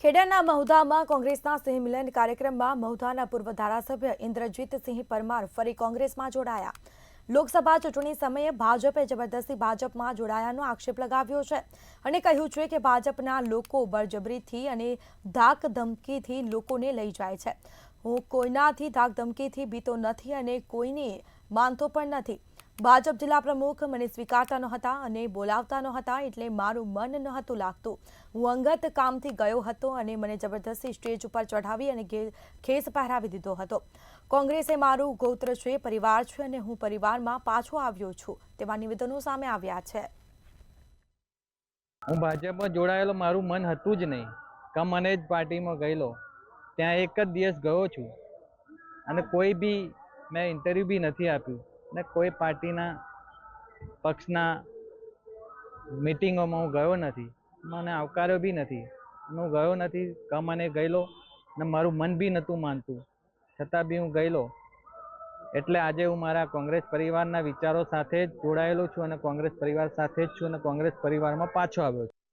ખેડાના મહુધામાં કોંગ્રેસના સિંહ મિલન કાર્યક્રમમાં મહુધાના પૂર્વ ધારાસભ્ય ઇન્દ્રજીતસિંહ પરમાર ફરી કોંગ્રેસમાં જોડાયા। લોકસભા ચૂંટણી સમયે ભાજપે જબરદસ્તી ભાજપમાં જોડાયાનો આક્ષેપ લગાવ્યો છે અને કહ્યું છે કે ભાજપના લોકો બળજબરીથી અને ધાક ધમકીથી લોકોને લઈ જાય છે। હું કોઈનાથી ધાક ધમકીથી બીતો નથી અને કોઈને માનતો પણ નથી। ભાજપ જિલ્લા પ્રમુખ મને સ્વીકારતા નહોતા અને બોલાવતા નહોતા એટલે મારું મન નહોતું લાગતું। હું અંગત કામથી ગયો હતો અને મને જબરદસ્તી સ્ટેજ ઉપર ચઢાવી અને ખેસ પહેરાવી દીધો હતો। કોંગ્રેસે મારું ગોત્ર છે, પરિવાર છે અને હું પરિવારમાં પાછો આવ્યો છું તેવા નિવેદનો સામે આવ્યા છે। હું ભાજપમાં જોડાયેલો મારું મન હતું જ નહીં કે મને જ પાર્ટીમાં ગયેલો ત્યાં એક જ દિવસ ગયો છું અને કોઈ બી મેં ઇન્ટરવ્યૂ બી નથી આપ્યું ને કોઈ પાર્ટીના પક્ષના મિટિંગોમાં હું ગયો નથી, મને આવકાર્યો બી નથી, હું ગયો નથી કે મને ગયેલો ને મારું મન બી નહોતું માનતું છતાં બી હું ગયેલો। એટલે આજે હું મારા કોંગ્રેસ પરિવારના વિચારો સાથે જ જોડાયેલો છું અને કોંગ્રેસ પરિવાર સાથે જ છું અને કોંગ્રેસ પરિવારમાં પાછો આવ્યો છું।